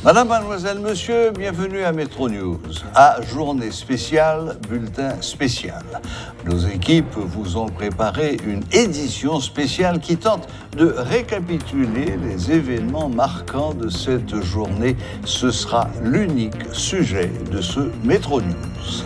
Madame, mademoiselle, monsieur, bienvenue à Métro News. À journée spéciale, bulletin spécial. Nos équipes vous ont préparé une édition spéciale qui tente de récapituler les événements marquants de cette journée. Ce sera l'unique sujet de ce Métro News.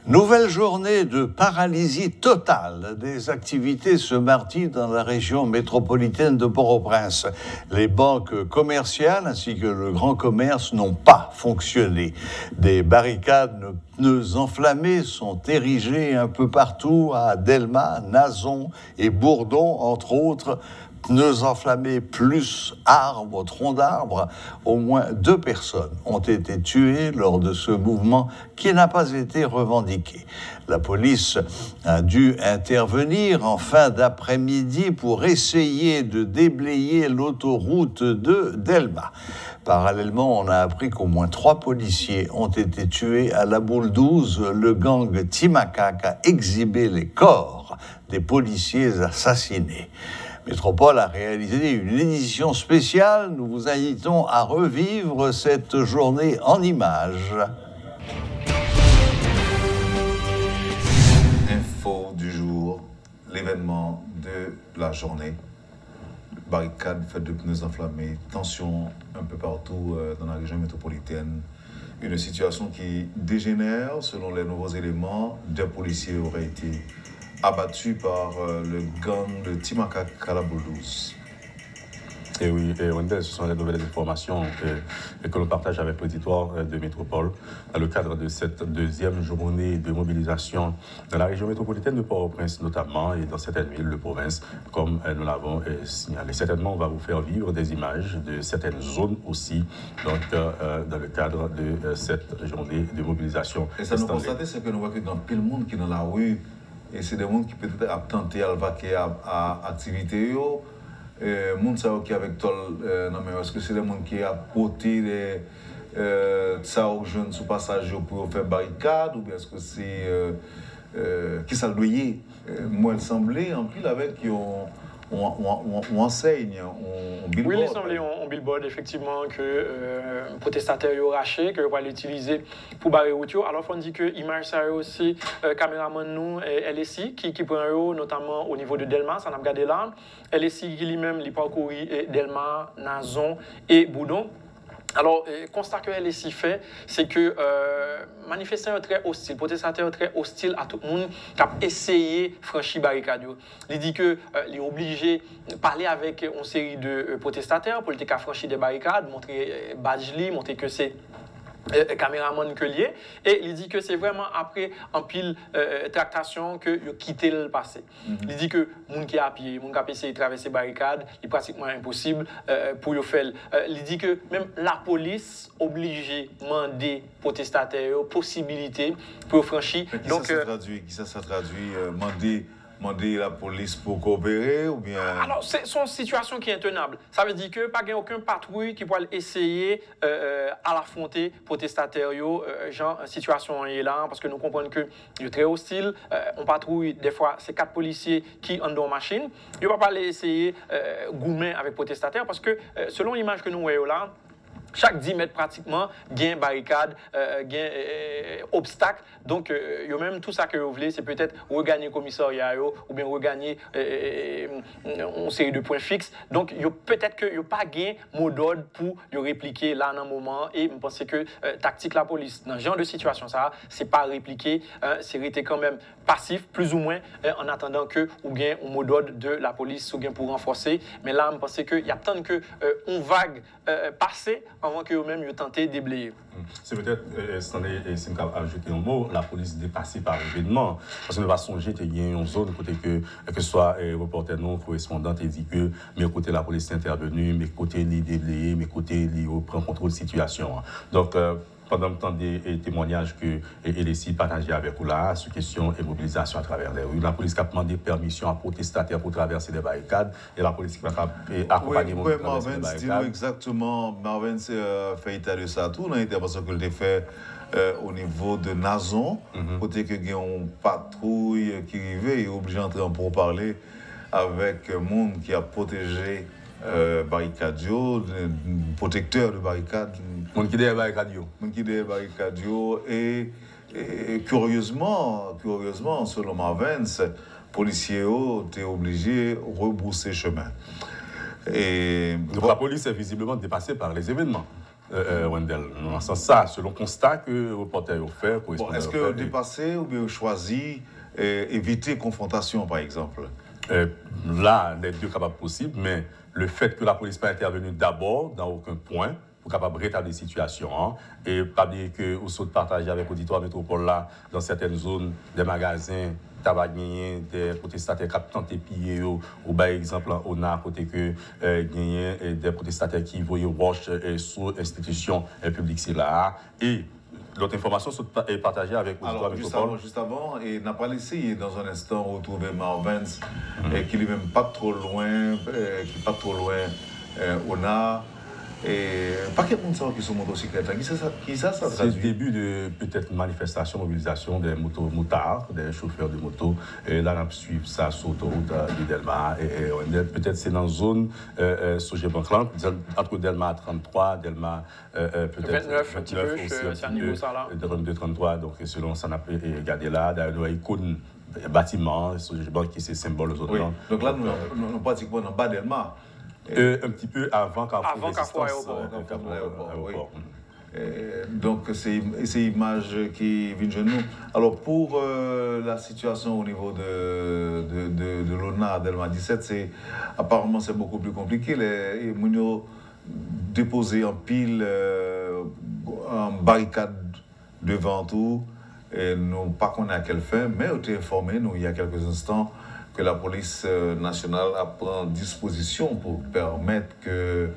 Nouvelle journée de paralysie totale des activités ce mardi dans la région métropolitaine de Port-au-Prince. Les banques commerciales ainsi que le grand commerce n'ont pas fonctionné. Des barricades de pneus enflammés sont érigées un peu partout à Delmas, Nazon et Bourdon, entre autres. Pneus enflammés plus arbres, troncs d'arbres, au moins 2 personnes ont été tuées lors de ce mouvement qui n'a pas été revendiqué. La police a dû intervenir en fin d'après-midi pour essayer de déblayer l'autoroute de Delmas. Parallèlement, on a appris qu'au moins 3 policiers ont été tués à la Boule 12. Le gang Timakak a exhibé les corps des policiers assassinés. Métropole a réalisé une édition spéciale. Nous vous invitons à revivre cette journée en images. Info du jour, l'événement de la journée. Barricades faites de pneus enflammés, tension un peu partout dans la région métropolitaine. Une situation qui dégénère, selon les nouveaux éléments. 2 policiers auraient été abattus par le gang de Timakak à la Boule 12. Et oui, Wendell, ce sont les nouvelles informations que l'on partage avec l'auditoire de Métropole dans le cadre de cette deuxième journée de mobilisation dans la région métropolitaine de Port-au-Prince notamment et dans certaines villes de province, comme nous l'avons signalé. Certainement, on va vous faire vivre des images de certaines zones aussi, donc dans le cadre de cette journée de mobilisation. Et ça nous constate, c'est que nous voyons que dans pile monde qui est dans la rue, et c'est des gens qui peut-être ont tenté à vaquer à l'activité. Les gens qui avec toi, est-ce que c'est des gens qui ont porté ça aux jeunes sous passage pour faire barricade, ou bien est-ce que c'est qui ça le doyer? Moi, il semblait en pile avec on enseigne, on billboard. Oui, il semblait on billboard effectivement que protestataires ont raché, que va l'utiliser pour barrer route. Alors on dit que image ça aussi caméraman nous LSI qui prend notamment au niveau de Delmas, on a regardé là, LSI qui lui-même il parcourt Delmas, Nazon et Bourdon. Alors, le constat que LSI fait, c'est que manifestants très hostiles, protestataires très hostiles à tout le monde qui a essayé de franchir la barricade. Il dit qu'il est obligé de parler avec une série de protestataires pour franchir des barricades, montrer badge, montrer que c'est caméraman que lié, et il dit que c'est vraiment après en pile tractation que il quitté le passé. Il dit que moun qui a à pied, moun qui a essayé de traverser barricade, il est pratiquement impossible pour le faire. Il dit que même la police obligée demander protestataires possibilité pour franchir. Donc qui ça traduit demander la police pour coopérer ou bien... Alors, c'est une situation qui est intenable. Ça veut dire que pas aucun patrouille qui pourrait essayer à l'affronter protestataires, genre situation est là, parce que nous comprenons que c'est très hostile. On patrouille, des fois, c'est 4 policiers qui ont dans machine. Il ne va pas aller essayer goumer avec protestataires, parce que selon l'image que nous voyons là, chaque 10 mètres pratiquement, il y a une barricade, il y a un obstacle. Donc, même tout ça que vous voulez, c'est peut-être regagner le commissariat ou bien regagner une série de points fixes. Donc, peut-être qu'il n'y a pas gagné mot d'ordre pour répliquer là dans un moment. Et je pense que tactique la police, dans ce genre de situation, ça, c'est pas répliquer, c'est rester quand même passif, plus ou moins, en attendant que ou bien un mot d'ordre de la police ou bien pour renforcer. Mais là, je pense qu'il y a tant que on vague passer avant que eux-mêmes aient tenté de déblayer. C'est peut-être, si je peux ajouter un mot, la police dépassée par l'événement. Parce qu'on va songer qu'il y a une zone côté que ce soit reporter non correspondant et dit que mes côtés la police est intervenue, mes côtés les déblayés, mes côtés les prend contrôle de la situation. Donc, pendant le temps des témoignages que LSI partageait avec vous là, sur question et mobilisation à travers les rues. La police a demandé permission à protestataires pour traverser les barricades et la police qui va accompagner les barricades. Dis-nous exactement, Marvin fait état de ça, tout dans l'intervention qu'il a fait au niveau de Nazon, côté que il y a une patrouille qui arrivait et obligé d'entrer en pourparler avec le monde qui a protégé barricades, protecteur de barricades. Monde qui derrière barricades. Et curieusement, selon Marvin, les policiers ont été obligés de rebrousser chemin. Donc la police est visiblement dépassée par les événements. Wendell, dans ce sens ça, selon le constat que le reporter a fait. Est-ce que dépassé ou bien choisi éviter confrontation, par exemple? Là, les deux capables possibles, mais le fait que la police pas intervenue d'abord dans aucun point pour capable rétablir la situation, et pas dire que vous saute partager avec l'auditoire métropole là dans certaines zones des magasins tabac des protestataires qui ont tenté piller ou par exemple on a côté que des protestataires qui voyaient roche sur l'institution publique c'est là et l'autre information est partagée avec l'auditoire métropole. Juste avant, et n'a pas laissé dans un instant retrouver Marvin qui n'est même pas trop loin, on a pas quel monde qui sont motocyclettes. Qui ça c'est le début de peut-être manifestation, mobilisation des motards, des chauffeurs de moto. Et là, on suit ça sur l'autoroute de Delma. Et peut-être c'est dans la zone Sogebanclan, entre Delma 33, Delma peut-être 29, un petit peu, c'est un niveau ça là. 22, 33, donc selon ça, on a regardé là, dans l'icône bâtiment, Sogebanc qui c'est symbole aux autres. Oui. Donc là, nous pratiquement dans bas Delma. Un petit peu avant Carrefour Aéroport. Donc, c'est l'image qui vient de nous. Alors, pour la situation au niveau de l'ONA Delma 17, apparemment, c'est beaucoup plus compliqué. Les Mounio déposé en pile, en barricade devant tout. Et nous, pas qu'on a quelle fin, mais on été informé, nous, il y a quelques instants, que la police nationale a pris disposition pour permettre que,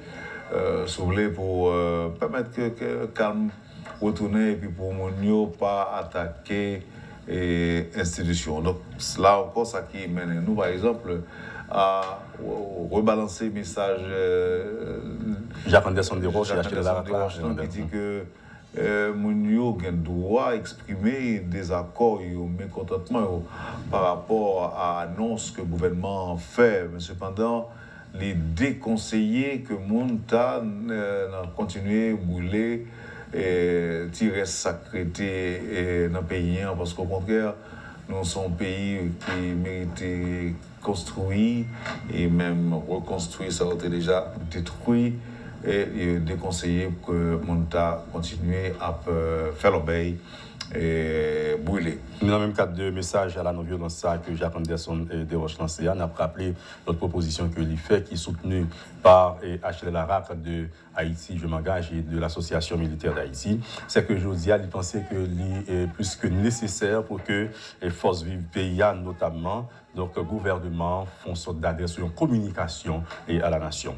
si vous voulez, pour permettre que calme retourner et puis pour ne pas attaquer l'institution. Donc là encore, ça qui mène nous, par exemple, à rebalancer le message. Jacques Anderson de Roche, qui dit que Mounio a le droit d'exprimer des accords et un mécontentement par rapport à l'annonce que le gouvernement fait. Mais cependant, les déconseillers que Mounta continué à brûler et tirer sacrété dans le pays. Parce qu'au contraire, nous sommes un pays qui mérite construire et même reconstruire, ça a été déjà détruit. Et déconseiller que Monta continue à faire l'obéi et brûler. Dans le même cadre de message à la non-violence que Jacques Anderson de Roche lancé, on a rappelé notre proposition que l'IFE qui est soutenue par HL Larac de Haïti, je m'engage, et de l'Association militaire d'Haïti, c'est que Josia il pensait que est plus que nécessaire pour que les forces vives pays, notamment donc le gouvernement, font sorte d'adresse sur une communication à la nation.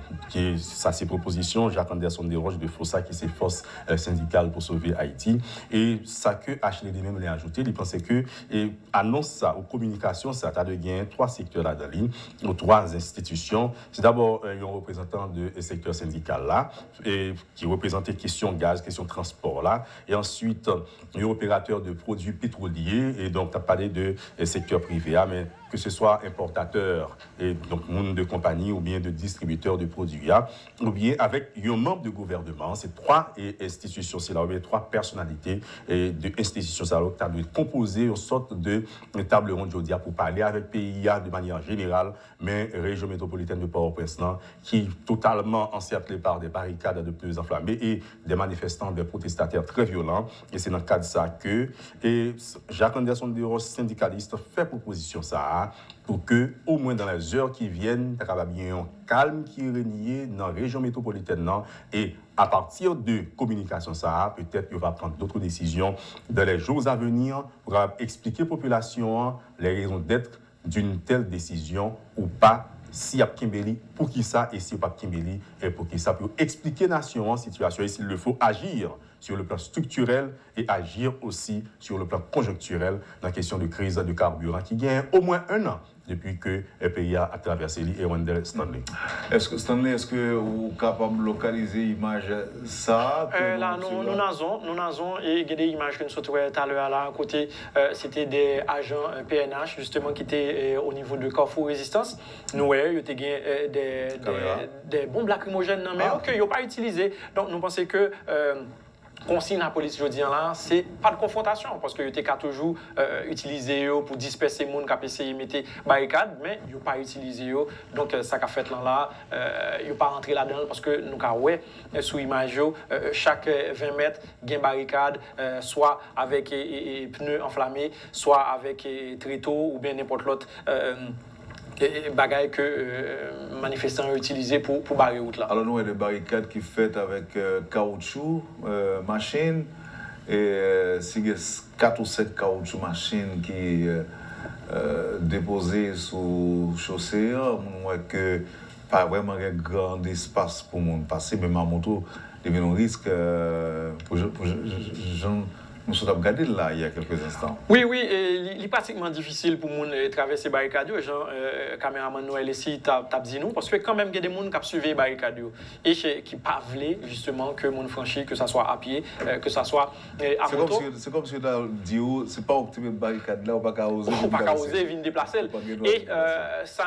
Ça, c'est proposition Jacques Anderson de Roche de Fossa qui s'efforce syndicale pour sauver Haïti. Et ça que HL lui-même l'a ajouté, il pensait que annonce ça aux communications, ça a de gagner 3 secteurs là dans aux 3 institutions. C'est d'abord un représentant de secteur syndical là, qui représentait question gaz, question transport là, et ensuite un opérateur de produits pétroliers, et donc tu as parlé de secteur privé, mais que ce soit importateur et donc monde de compagnie ou bien de distributeur de produits, ou bien avec un membre de gouvernement. C'est 3 institutions, c'est là, ou bien 3 personnalités de institutions, ça doit composer une sorte de table ronde aujourd'hui pour parler avec PIA de manière générale, mais région métropolitaine de Port-au-Prince qui est totalement encerclée par des barricades de pneus enflammés et des manifestants, des protestataires très violents. Et c'est dans le cadre de ça que Jacques Anderson de Roche, syndicaliste, fait proposition ça pour que, au moins dans les heures qui viennent, il y ait bien un calme qui règne dans la région métropolitaine. Et à partir de communication, ça, peut-être qu'il va prendre d'autres décisions dans les jours à venir pour expliquer à la population les raisons d'être d'une telle décision ou pas. Si il y a Kimbeli, pour qui ça, et si il n'y a pas Kimbeli, et pour qui ça, pour expliquer la nation en situation, et s'il le faut agir sur le plan structurel et agir aussi sur le plan conjoncturel dans la question de crise de carburant qui gagne au moins 1 an depuis que le pays a traversé et Wendell Stanley. Est-ce que vous êtes capable de localiser l'image ça? Là, nous avons et des images que nous avons tout à l'heure là, à côté, c'était des agents PNH justement qui étaient au niveau de Carrefour Résistance. Nous voyons, il y a des bombes lacrymogènes, mais qu'ils n'ont pas utilisées. Donc nous pensons que consigne la police aujourd'hui là, c'est pas de confrontation parce que était toujours utilisé pour disperser les gens qui essayé de mettre barricade, mais ils n'ont pas utilisé donc ça qu'a fait là, ils n'ont pas rentré là-dedans parce que nous avons sous image chaque 20 mètres il y a une barricade, soit avec pneus enflammés, soit avec tréteaux ou bien n'importe l'autre bagaille que manifestants ont utilisé pour barrer route là. Alors nous avons des barricades qui sont faites avec caoutchouc, machine, et si il y a 4 ou 5 caoutchouc machines qui déposées sur chaussée, on voit que pas vraiment un grand espace pour monde passer, même à moto, il y a un risque pour nous sommes regardés là il y a quelques instants. Oui, il est pratiquement difficile pour nous traverser les barricades. Jean, caméraman Noël ici, t'as dit nous, parce que quand même, il y a des gens qui suivent les barricades et qui ne pas justement que les gens franchissent, que ce soit à pied, que ce soit à moto. C'est comme si tu as dit, c'est pas optimer les barricades là, on ne peut pas oser. On ne peut pas oser venir déplacer. Et ça,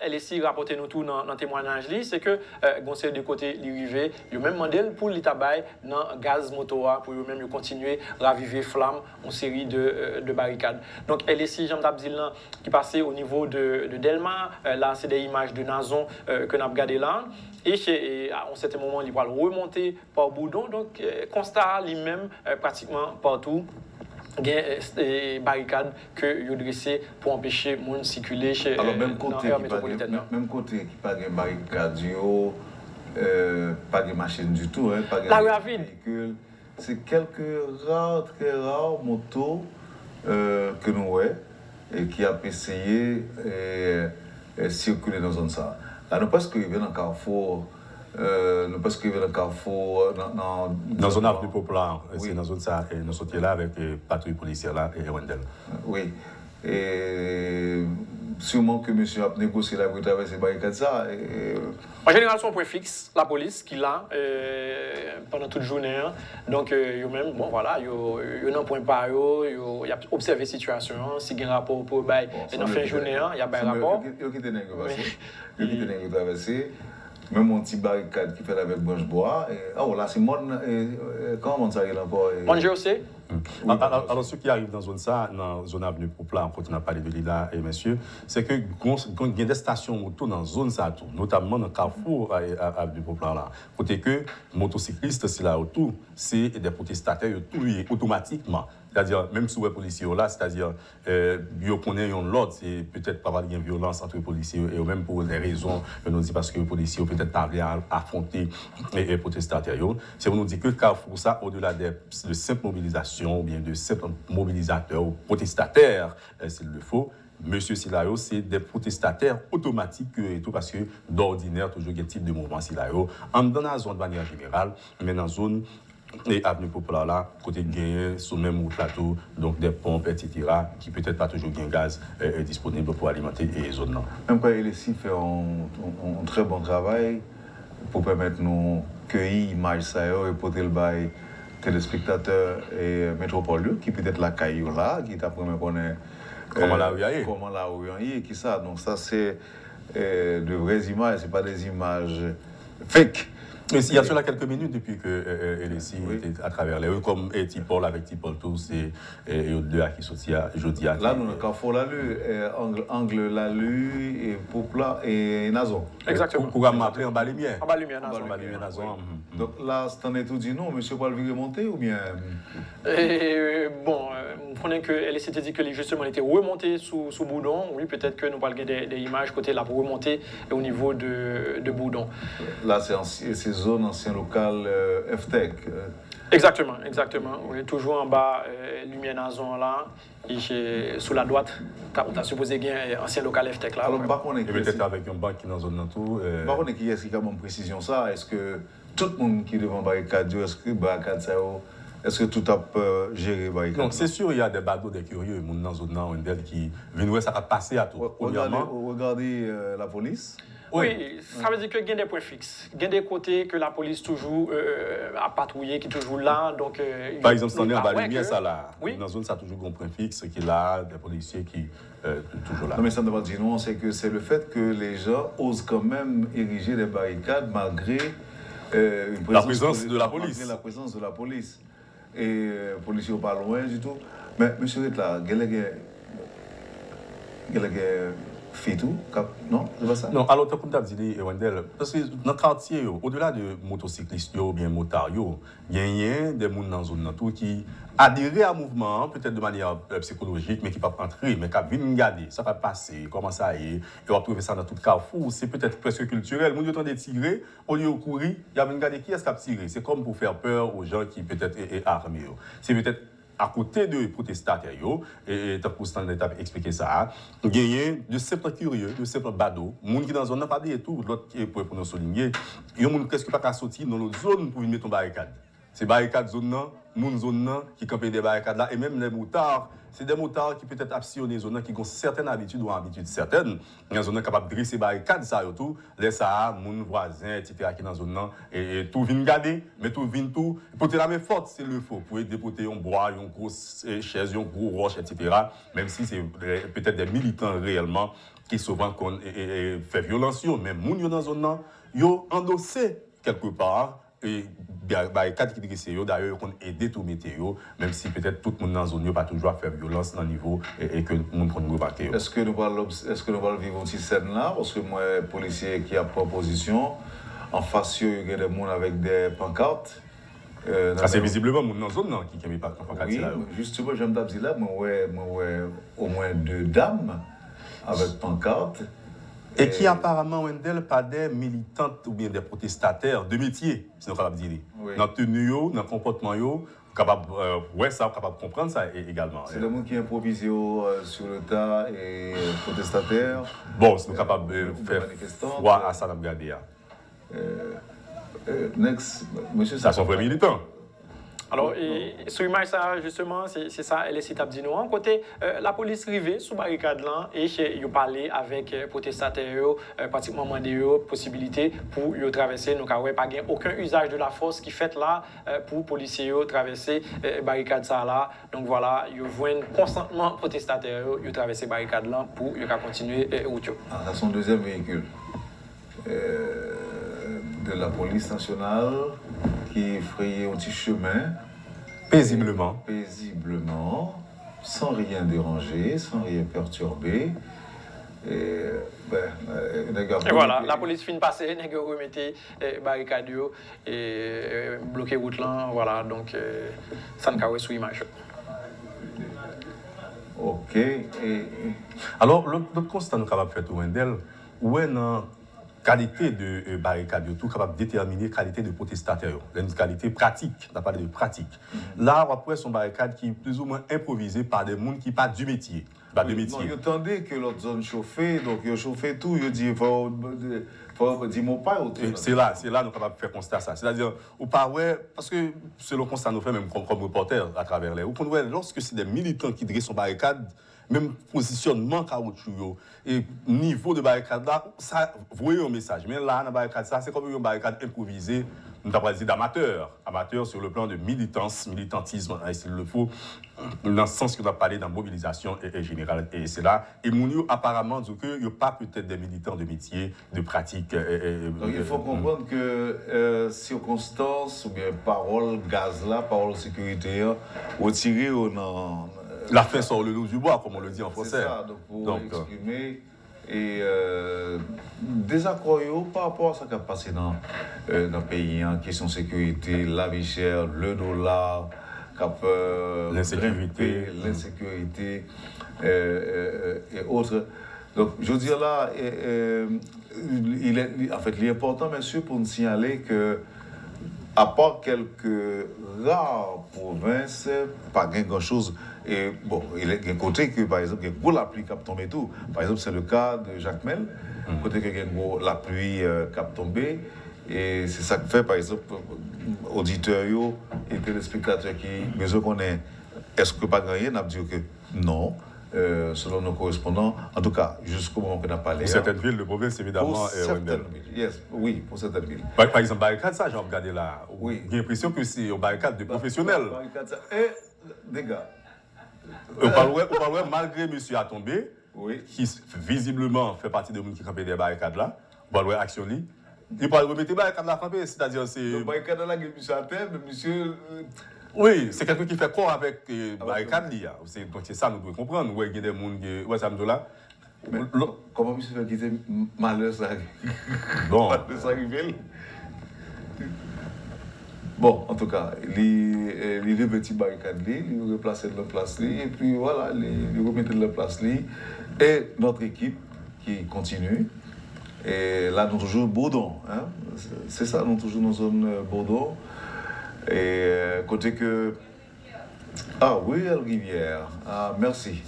elle ici rapporté nous tout dans le témoignage, c'est que Gonçalves de côté, l'arrivée, il y a même demandé pour l'État dans le gaz moto pour eux-mêmes continuer raviver flamme en série de barricades. Donc LSI Jean Dabzil qui passait au niveau de Delma, là c'est des images de Nazon que nous avons regardé là et à un certain moment il va remonter par Boudon, donc constat lui-même pratiquement partout. Il y a des barricades que vous dressées pour empêcher les gens de circuler chez même côté même côté qui pas de barricades, pas de machine du tout, pas de véhicule. C'est quelques très rares motos que nous avons et qui ont essayé de circuler dans une zone ça. Là, nous parce qu'ils viennent dans Carrefour, dans une avenue populaire, c'est dans zone ça, et nous sommes là avec les patrouilles policières là et Wendell. Oui. Et sûrement que monsieur a négocié la pour traverser les barricades ça. En général, c'est un point fixe, la police qui l'a pendant toute journée. Donc, eux-mêmes, bon voilà, ils n'ont point pas, ils ont observé la situation. S'il y a un rapport pour dans la fin de journée, il y a un rapport. Ils ont traversé. Même un petit barricade qui fait avec branche bois. Oh là, c'est mon. Comment ça arrive encore? Manger aussi? Alors, ce qui arrive dans zone ça, dans la zone avenue Poplar, quand on a parlé de Lila et messieurs, c'est que quand il y a des stations moto dans la zone ça, notamment dans Carrefour avenue Poplar là, côté que motocyclistes c'est là autour, c'est des protestataires tout automatiquement. C'est-à-dire, même si les policiers là, c'est-à-dire, ils connaissent l'ordre, c'est peut-être pas avoir de violence entre les policiers et même pour des raisons, nous dit parce que les policiers ont peut-être pas affronter les protestataires. C'est pour nous dire que Carrefour, ça, au-delà de simple mobilisation, ou bien de simples mobilisateurs ou protestataires, s'il le faut, Monsieur Silayo, c'est des protestataires automatiques et tout, parce que d'ordinaire, toujours, il y a un type de mouvement Silayo, dans la zone de manière générale, mais dans la zone et avenue populaire là, côté gagné, sur le même plateau, donc des pompes, etc., qui peut-être pas toujours gain gaz disponible pour alimenter les zones là. Même quand LSI fait un très bon travail pour permettre nous cueillir l'image ça et porter le bail téléspectateurs et métropole qui peut-être la caillou là, qui t'a promis qu'on est comment la orienter, qui ça. Donc ça c'est de vraies images, c'est pas des images fake. Mais il y a cela quelques minutes depuis que LSI était à travers les rues, comme Tipol avec Tipol tous et deux qui sont jeudi. Là, nous avons Carrefour la Lue, Angle la Lue, et Popla et Nazon. Exactement. Pour m'appeler en bas lumière. En bas lumière, Nazon. Donc là, c'est en est tout dit non, monsieur Paul veut remonter ou bien? Bon, vous comprenez que LSI était dit que justement elle était remontée sous Boudon. Oui, peut-être que nous parlons des images côté là pour remonter au niveau de Boudon. Là, c'est zone ancien local FTEC. Exactement. On est toujours en bas, lumière Nazon là, et sous la droite, on a supposé qu'il y a un ancien local FTEC là. Alors, par contre, peut-être avec un banc qui est dans zone tout. Par contre, qui est-ce qui a une précision ça? Est-ce que tout le monde qui est devant barricade, est-ce que barricade ça est-ce que tout a géré barricade? Donc c'est sûr, il y a des badauds, des curieux, des gens dans zone qui viennent voir ça va passer à tout. Regardez la police. Oui, ça veut dire qu'il y a des points fixes. Il y a des côtés que la police toujours a patrouillé, qui est toujours là. Donc, par exemple, si on est en Balumière, ça là. Oui. Dans la zone, ça a toujours un point fixe qui est là, des policiers qui toujours là. Non, mais ça ne veut pas dire non, c'est que c'est le fait que les gens osent quand même ériger des barricades malgré la présence de la police. Malgré la présence de la police. Et les policiers sont pas loin du tout. Mais monsieur Ritla, quel est fait tout? Non, c'est pas ça? Non, alors, comme tu as dit, Wendel, parce que dans le quartier, au-delà de motocyclistes ou bien motards, il y a des gens dans la zone qui adhèrent à un mouvement, peut-être de manière psychologique, mais qui ne peuvent pas entrer, mais qui viennent regarder, ça va passer, comment ça y est, et on va trouver ça dans tout carrefour, c'est peut-être presque culturel. Les gens ont de tirer, au lieu de courir, il y a regarder qui est-ce qui a tiré. C'est comme pour faire peur aux gens qui peut-être sont armés. C'est peut-être à côté de protestataires, et tant que Constant a expliqué ça, il y a de simples curieux, de simples badauds, les gens qui dans la zone n'ont pas dit tout, l'autre qui est pour nous souligner, il y a des gens qui ne peuvent pas sortir dans l'autre zone pour mettre une barricade. C'est barricade zone là, moun zone là qui campent des barricades là, et même les motards, c'est des motards qui peut-être absillonnent les zones qui ont certaines habitudes ou habitudes certaines. Il y a des zones capables de dresser barricades, ça et tout, les ça, moun voisins, etc. qui dans zone là, et tout vient garder, mais tout vient tout. Pour te la main forte, c'est le faux. Pour déporter un bois, une grosse chaise, un gros roche, etc. Même si c'est peut-être des militants réellement qui souvent fait violence, mais moun yo dans zone là, yo endossé quelque part. Et barricades qui dressent, d'ailleurs, qu'on aide tout météo, même si peut-être tout le monde dans la zone n'a pas toujours faire violence dans le niveau et que le monde peut nous remarquer. Est-ce que nous allons vivre aussi scène là? Parce que moi, policier qui a proposition, en face, il y a des gens avec des pancartes. C'est visiblement dans la zone qui n'a pas de pancarte. Oui, justement, j'aime dire là, moi, au moins 2 dames avec pancartes. Et qui apparemment, Wendel, pas des militantes ou bien des protestataires de métier, si on est capable de dire. Oui. Dans la tenue, dans le comportement, capable de comprendre ça également. C'est le monde qui improvisent sur le tas et protestataires. Bon, c'est capable de faire froid à ça, Next, monsieur, ça sont vrais militants. Alors, sur l'image, ça, justement, c'est ça, elle est citable dit nous. Côté, la police rivée sous barricade là, et ils ont parlé avec protestataires, pratiquement demandé possibilité pour y traverser. Donc, il n'y a pas aucun usage de la force qui fait là pour policiers traverser barricade ça là. Donc, voilà, ils voient constantement protestataires ils traverser barricade là pour continuer route. Ah, son deuxième véhicule de la police nationale qui frayait un petit chemin. Paisiblement, sans rien déranger, sans rien perturber. Et voilà, la police finit passer, les gars remettaient barricade et bloquer route là, voilà, donc ça ne carré sous image. Ok. Alors, l'autre constat nous capable de faire tout Wendel, où est la qualité de barricade, tout capable de déterminer la qualité de protestataire, une qualité pratique, on a parlé de pratique. Là, après, son barricade qui est plus ou moins improvisée par des gens qui pas du métier. Pas de métier. Non, vous entendez que l'autre zone chauffée, donc ils chauffé tout, ils disent, il faut dire mon pas. C'est là, nous sommes capables de faire constat ça. C'est-à-dire, ou pas, ouais, parce que c'est le constat nous fait même comme reporter à travers les. Ou lorsque c'est des militants qui dressent son barricade, même positionnement caoutchouc et niveau de barricade là, ça voyez un message. Mais là, dans la barricade, ça c'est comme une barricade improvisée, nous avons dit d'amateurs sur le plan de militantisme, s'il le faut, dans le sens que nous avons parlé dans la mobilisation et générale. Et c'est là, et Mounio apparemment dit qu'il n'y a pas peut-être des militants de métier, de pratique. Donc il faut comprendre que circonstances ou bien parole gaz là, parole sécurité, retirées dans. La fin sort le loup du bois, comme on le dit en français. C'est ça, donc pour exprimer et désaccord par rapport à ce qui a passé dans le pays, en question de sécurité, la vie chère, le dollar, l'insécurité et autres. Donc, je veux dire là, il est important, monsieur, pour nous signaler que à part quelques rares provinces, pas grand-chose. Et bon, il y a un côté que, par exemple, il y a une grosse pluie qui a tombé tout. Par exemple, c'est le cas de Jacmel, côté que il y a la pluie qui a tombé. Et c'est ça que fait, par exemple, auditeurs et téléspectateurs qui besoin qu'on ait, est-ce que pas gagné, on a dit que non. Selon nos correspondants, en tout cas, jusqu'au moment qu'on a parlé. Pour certaines villes de province, évidemment. Pour certaines villes, oui, pour certaines villes. Par exemple, barricade, ça, j'ai regardé là. Oui. J'ai l'impression que c'est une barricade de professionnels. Barricade, ça. Et des gars. On parlerait, malgré M. Atombé, oui, qui visiblement fait partie de gens qui campent des barricades là, on parlerait action li. Il parle remettre barricade là camper, c'est-à-dire c'est. Le barricade là, M. Atem, monsieur. Oui, c'est quelqu'un qui fait corps avec barricade là. Donc c'est ça nous devons comprendre. Oui, il y a des gens qui. Ouais, ça me dit là. Comment monsieur fait quitter malheur ça arrive? Bon. Malheur ça arrive. Bon, en tout cas, les petits barricades, ils replacent de la place, et puis voilà, ils remettent de la place. Et notre équipe qui continue, et là, nous toujours Bourdon, hein? C'est ça, nous toujours dans la zone Bourdon. Et côté que. Ah, Ruelle Rivière, ah, merci.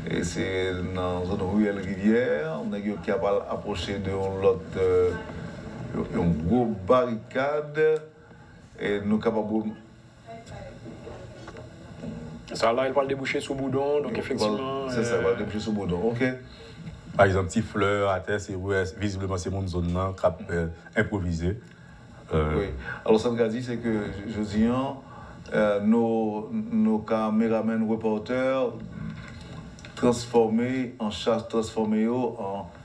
Et c'est dans la zone Ruelle Rivière, on a qui a approché de l'autre, une grosse barricade. Et nous capables. Ça là, il va le déboucher sous Boudon, donc effectivement. C'est ça, il va le déboucher sous Boudon, ok. Par exemple, petit fleur à terre, c'est visiblement c'est mon zone improvisée. Oui. Alors ça me dit, c'est que je dis, nos caméramens reporters transformés en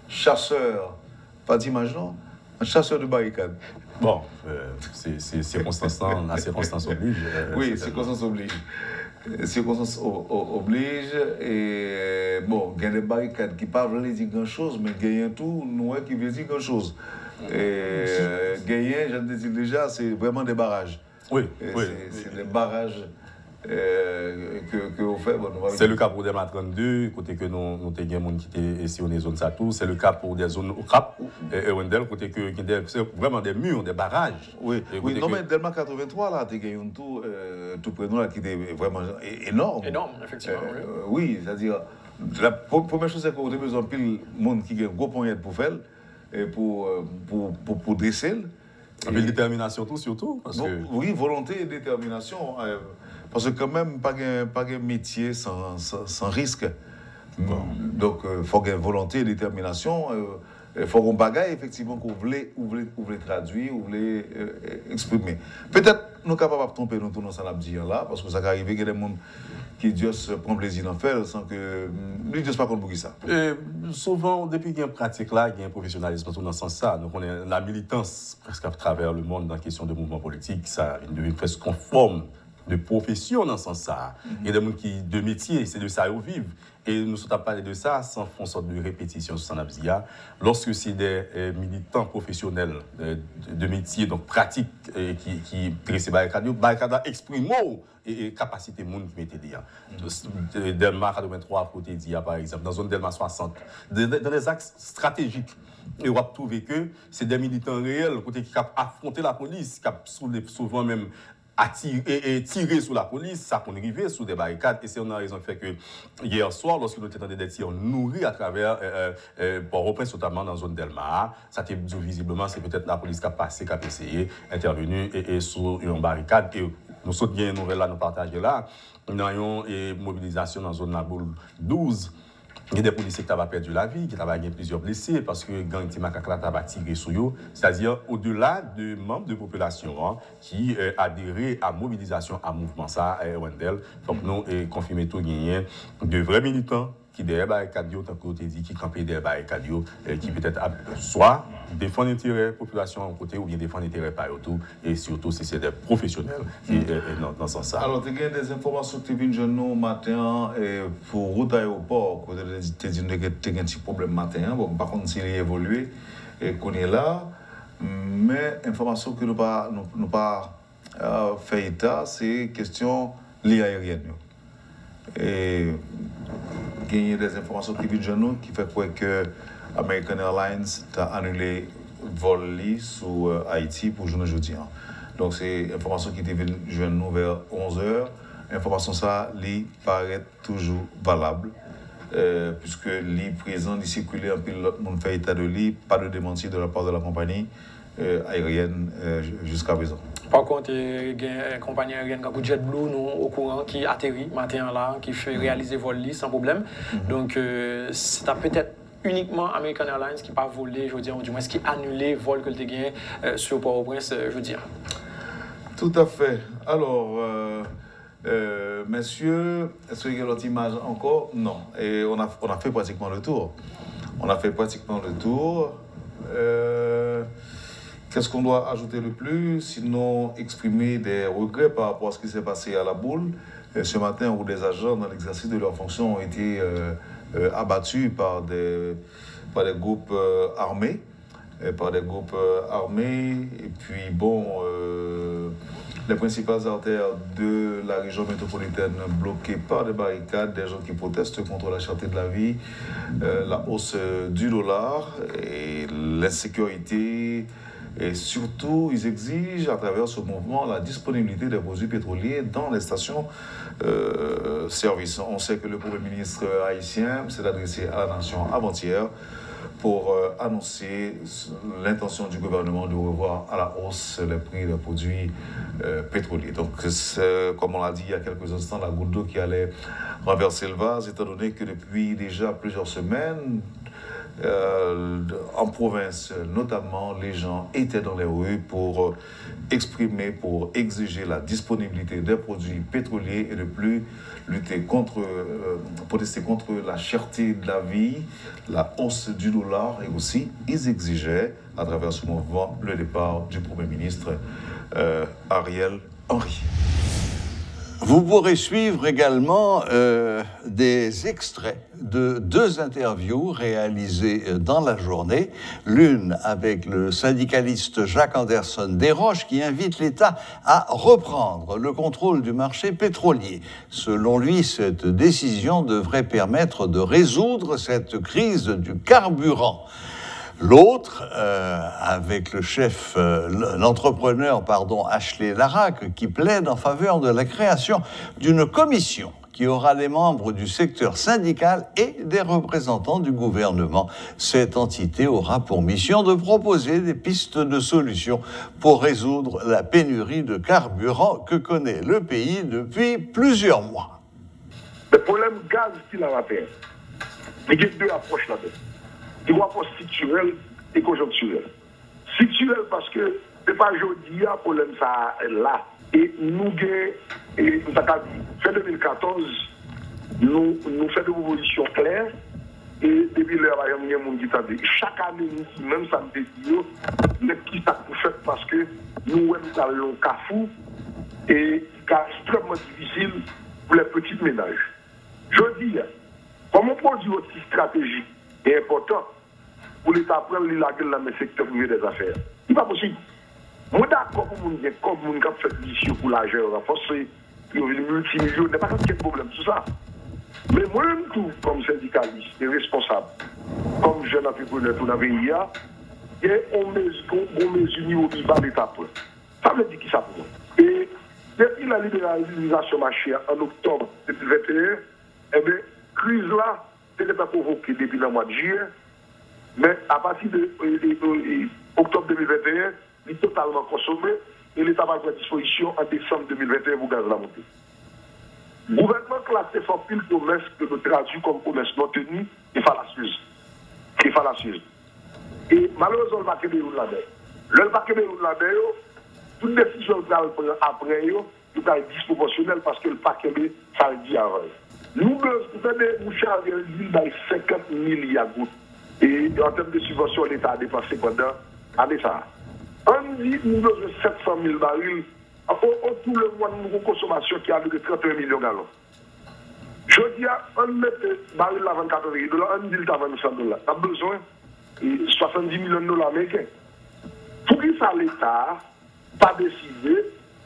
chasseurs, pas d'image non, un chasseur de barricades. Bon, c'est circonstance, la circonstance oblige. Oui, circonstance oblige. Circonstance oblige. Et bon, il y a des barricades qui ne parlent pas dire grand-chose, mais il y a tout, nous qui veut dire grand-chose. Et gagner, je te dis déjà, c'est vraiment des barrages. Oui, oui. C'est des barrages que vous faites. Bon, c'est le cas pour des MA32, côté que nous avons des gens qui étaient ici dans les zones Satou. C'est le cas pour des zones au Cap et Wendel, côté que c'est vraiment des murs, des barrages. Oui, oui, non, mais Delma 83, là, tu as gagné un tout près de nous, là, qui était vraiment énorme. Énorme, effectivement. Oui, c'est-à-dire, la première chose, c'est qu'on a besoin de pile monde qui a un gros point pour faire, et pour dresser. Avec détermination, tout, surtout. Parce que... Oui, volonté et détermination. Parce que quand même, pas de métier sans risque. Bon. Donc, il faut qu'il y ait volonté et détermination. Il faut qu'on bagaille, effectivement, qu'on voulait traduire, qu'on voulait exprimer. Peut-être nous sommes capables de tromper nous dans ça là, parce que ça arrive qu'il y a des gens qui Dieu se prend plaisir d'en faire sans que lui Dieu pas contre pour ça. Souvent, depuis qu'il y a une pratique là, il y a un professionnalisme dans ce sens-là. Donc, on est la militance presque à travers le monde dans la question de mouvement politique, ça devient presque conforme de profession dans ce sens-là. Il y a des gens qui, de métier, c'est de ça qu'ils vivent. Et nous sommes parlé de ça sans faire une sorte de répétition sur Sanabzia. Lorsque c'est des militants professionnels de métier, donc pratiques, qui dressent barricade, expriment et capacité monde qui mettent dire. Delma 83 côté d'IA par exemple, dans la zone Delma 60, dans les axes stratégiques. Et on va trouver que c'est des militants réels côté qui capent affronter la police, qui souvent même tirer sur la police, ça qu'on arrive sur des barricades. Et c'est une raison qui fait que hier soir, lorsque nous étions des tirs nourris à travers Port-au-Prince, notamment dans la zone Delma, ça t'est visiblement, c'est peut-être la police qui a passé, qui a essayé, intervenu et sur une barricade. Et nous sommes bien nouvelles là, nous partageons là. Nous avons une mobilisation dans la zone Naboul 12. Il y a des policiers qui ont perdu la vie, qui ont gagné plusieurs blessés parce que gang Timakakla a tiré sur eux. C'est-à-dire au-delà de membres de population qui adhéraient à la mobilisation, à mouvement ça, à Wendel. Donc nous confirmons tout gagné de vrais militants qui derrière barricades, tant que dit, qui campaient derrière barricades, qui peut-être soit défendent l'intérêt de la population à côté ou bien défendent l'intérêt par autour. Et surtout si c'est des professionnels dans ce sens-là. Alors, tu as des informations qui viennent nous matin pour route aéroport, tu as dit que tu as un petit problème matin. Bon, par contre, s'il a évolué et qu'on est là, mais information que nous pas fait état, c'est question liée aérienne. Et il y a des informations qui viennent nous qui fait que American Airlines a annulé vol sur Haïti pour aujourd'hui. Donc c'est une information qui est venue nous vers 11h. L'information ça paraît toujours valable puisque présent, circulé un peu l'autre monde fait état de pas de démenti de la part de la compagnie aérienne jusqu'à présent. Par contre, il y a une compagnie aérienne comme JetBlue, nous, au courant, qui atterrit matin là, qui fait réaliser vol sans problème. Donc, c'est peut-être uniquement American Airlines qui n'a pas volé, je veux dire, ou du moins qui a annulé le vol que tu as gagné sur Port-au-Prince, je veux dire. Tout à fait. Alors, messieurs, est-ce qu'il y a l'autre image encore? Non. Et on a fait pratiquement le tour. Qu'est-ce qu'on doit ajouter le plus? Sinon, exprimer des regrets par rapport à ce qui s'est passé à la boule ce matin où des agents dans l'exercice de leurs fonctions ont été abattus par des groupes armés. Et puis, bon, les principales artères de la région métropolitaine bloquées par des barricades, des gens qui protestent contre la cherté de la vie, la hausse du dollar et l'insécurité. Et surtout, ils exigent à travers ce mouvement la disponibilité des produits pétroliers dans les stations-service. On sait que le Premier ministre haïtien s'est adressé à la nation avant-hier pour annoncer l'intention du gouvernement de revoir à la hausse les prix des produits pétroliers. Donc, comme on l'a dit il y a quelques instants, la goutte d'eau qui allait renverser le vase, étant donné que depuis déjà plusieurs semaines, en province notamment, les gens étaient dans les rues pour exprimer, pour exiger la disponibilité des produits pétroliers et de plus lutter protester contre la cherté de la vie, la hausse du dollar et aussi ils exigeaient à travers ce mouvement le départ du Premier ministre Ariel Henry. Vous pourrez suivre également des extraits de 2 interviews réalisées dans la journée. L'une avec le syndicaliste Jacques Anderson Desroches qui invite l'État à reprendre le contrôle du marché pétrolier. Selon lui, cette décision devrait permettre de résoudre cette crise du carburant. L'autre, avec le chef, l'entrepreneur, Ashley Larac, qui plaide en faveur de la création d'une commission qui aura les membres du secteur syndical et des représentants du gouvernement. Cette entité aura pour mission de proposer des pistes de solutions pour résoudre la pénurie de carburant que connaît le pays depuis plusieurs mois. Le problème gaz qu'il a fait, il y a 2 approches là-dedans. Il y a une approche structurelle et conjoncturelle. Structurelle parce que ce n'est pas aujourd'hui le problème ça là. Et nous, fin 2014, nous faisons des propositions claires. Et depuis l'heure, il y a des gens qui disent chaque année, même ça me dit, mais qui ça pour faire parce que nous avons un cafou et c'est extrêmement difficile pour les petits ménages. Je dis, comme on produit aussi stratégique et important pour l'État prendre la gueule dans le secteur privé des affaires, ce n'est pas possible. Moi, d'accord pour mon dire, comme mon cap fait mission pour l'argent renforcé, il y a une multimillion, il n'y a pas de problème, tout ça. Mais moi, tout comme syndicaliste et responsable, comme jeune entrepreneur pour la pays, il y a une mesure qui va l'État. Ça veut dire qui ça pour moi. Et depuis la libéralisation marché en octobre 2021, eh bien, crise là, c'était pas provoquée depuis le mois de juillet, mais à partir de octobre 2021, il est totalement consommé et l'État va prendre disposition en décembre 2021 pour gaz la montée. Le gouvernement classé fort pile promesse que nous traduit comme promesse non tenue et fallacieuse. Et malheureusement, le paquet de route là-dedans. Le paquet de route là-dedans, toute décision que nous prenons après, il est disproportionnel parce que le paquet de ça le dit avant. Nous devons charger l'huile dans 50 milliards de gouttes. Et en termes de subvention, l'État a dépensé pendant l'année ça. On dit nous avons 700 000 barils tout le mois de consommation qui a de 31 millions de gallons. Je dis, on met baril à 24 $, on dit à 25 $. On a besoin de 70 millions de dollars américains. Pour que ça, l'État pas décidé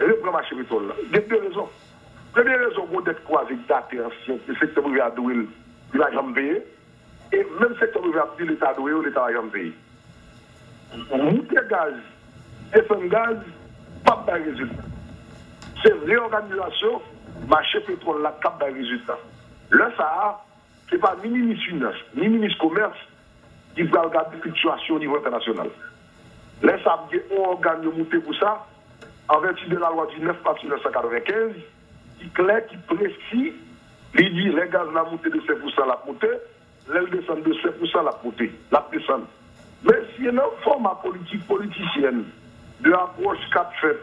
de reprendre le marché pétrole. Il y a 2 raisons. Première raison, pour d'être croisé daté ancien, le secteur privé a doué, il a jamais payé. Et même le secteur privé a dit l'État a doué, l'État a jamais payé. Monter gaz, FM gaz, pas de résultat. C'est réorganisation, marché pétrole, la cap de résultat. Le Sahara, ce n'est pas ni ministre finance, ni ministre commerce qui va regarder la fluctuation au niveau international. Les sables ont organe de monter pour ça, en vertu de la loi du 9 mars 1995, qui clair, qui précise, il dit les gaz la montée de 5% la montée, les descend de 5% la montée, la descend. Mais s'il y a une forme politique politicienne, de l'approche qu'a fait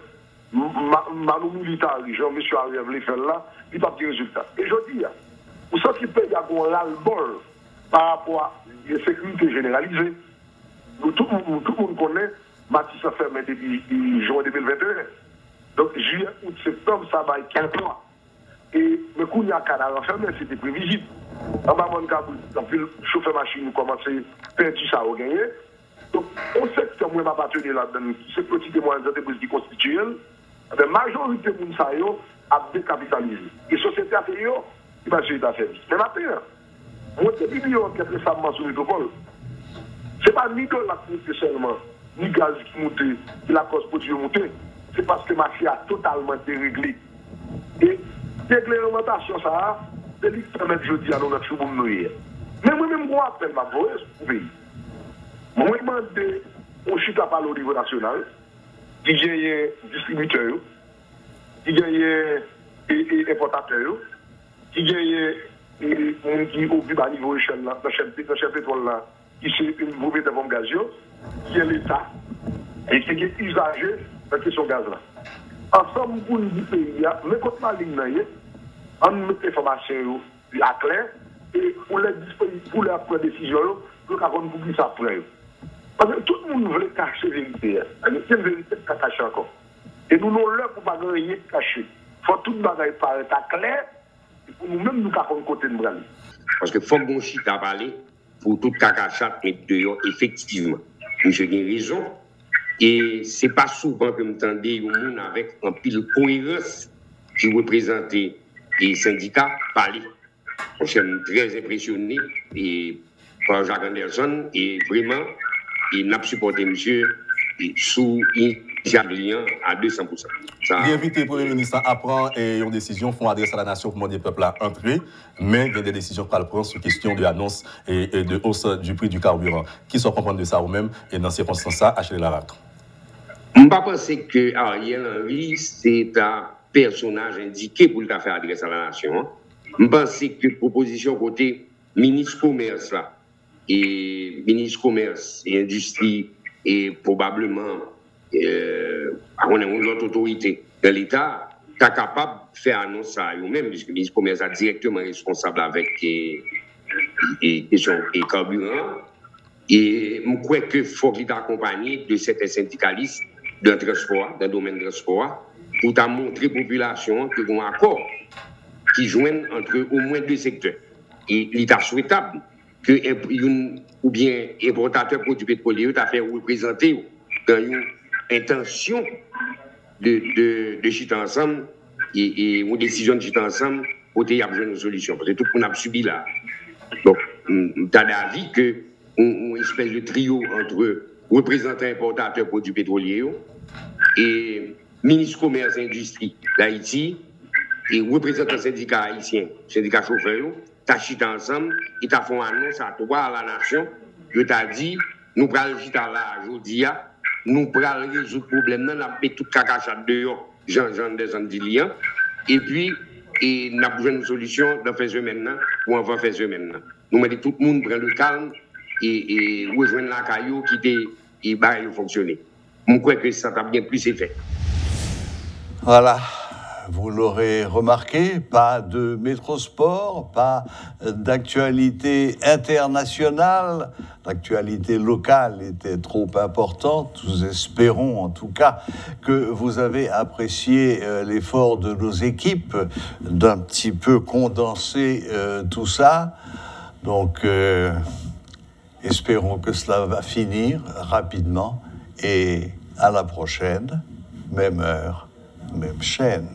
Manu Militari, Jean-Michel Ariel Lefel là, il n'y a pas de résultat. Et je dis, pour ça qui peut y avoir un ras-le-bol par rapport à la sécurité généralisée, tout le monde connaît, Matisse a fermé depuis juin 2021. Donc, juillet, août, septembre, ça va être 15 mois. Et le coup, il y a un canard fermé, c'était prévisible. En bas, le chauffeur machine commence à perdre ça au gagné. Donc, on sait que moi, je ne vais pas tenir là-dedans, ces petites et moyennes entreprises qui constituent, la majorité de gens a décapitalisé. Et la société a fait, il va se faire. Mais maintenant, moi, je dis que récemment sur le métropole, ce n'est pas ni de la montée seulement, ni gaz qui monte, qui la cause produit monter. C'est parce que le marché a totalement déréglé. Et déréglementation, ça, c'est ce qui permet de dire à notre chou pour nous nourrir. Mais moi-même, je appelle ma voix pour le pays. Moi, je demande au chita par au niveau national, qui gagne distributeur, qui gagne importateur, qui gagne qui occupent à niveau échelle, dans le chaîne pétrole, là, qui est une propriété de gaz, qui est l'État, et qui est usagé de la question gaz là. Ensemble, pour nous pays, mais quand ma ligne, on met les informations à clair, et pour les prendre des décisions, pour qu'on publie ça après. Parce que tout le monde veut cacher la vérité. Il y a une vérité qui est cachée encore. Et nous n'avons l'heure pour ne pas rien cacher. Il faut que tout le monde paraître clair, et pour nous-mêmes, nous avons côté de nous. Parce que faut que mon chita parler pour tout cacachat mettre dehors, effectivement. Monsieur a raison. Et ce n'est pas souvent que m'entendez un monde avec un pile cohérence qui représente les syndicats parler. Je suis très impressionné par Jacques Anderson et vraiment, il n'a pas supporté monsieur sous initiative à 200%. L'invité le Premier ministre apprend et une décision font adresse à la nation pour demander au peuple à entrer, mais il y a des décisions qu'elle prend sur question de l'annonce et de hausse du prix du carburant. Qui sont comprendre de ça ou même et dans ces circonstances-là, Achille Larac. Je ne pense pas que Ariel Henry, c'est un personnage indiqué pour le faire adresse à la nation. Je pense que la proposition côté ministre commerce là, et ministre commerce et industrie et probablement on a une autre autorité de l'État est capable de faire annonce à eux-mêmes, puisque le ministre commerce est directement responsable avec les questions et carburant. Et je crois qu'il faut qu'il accompagné de certains syndicalistes dans le transport, dans le domaine du transport, pour montrer à la population qu'il y a un accord qui joignent entre au moins deux secteurs. Et il est souhaitable que ou bien importateur de produits pétroliers a fait représenter dans une intention de chiter ensemble et une décision de chiter ensemble pour y avoir une solution. Parce que tout le monde a subi là. Donc, tu as d'avis que une espèce de trio entre représentants importateurs de produits pétroliers et ministre commerce et industrie d'Haïti et représentants syndicats haïtiens, syndicats chauffeurs, tu as chité ensemble, ils t'ont fait une annonce à toi, à la nation, je t'ai dit, nous prenons chiter là aujourd'hui, nous prenons résoudre le problème, nous avons mis tout cacachat dehors, Jean des Andiliens, et puis, nous avons besoin d'une solution dans faire maintenant, ou on va faire maintenant. Nous mettons tout le monde prend le calme et rejoindre la caillou qui va fonctionner. Je crois que ça a bien plus effet. Voilà. Vous l'aurez remarqué, pas de métrosport, pas d'actualité internationale. L'actualité locale était trop importante. Nous espérons en tout cas que vous avez apprécié l'effort de nos équipes d'un petit peu condenser tout ça. Donc, espérons que cela va finir rapidement et à la prochaine, même heure, même chaîne.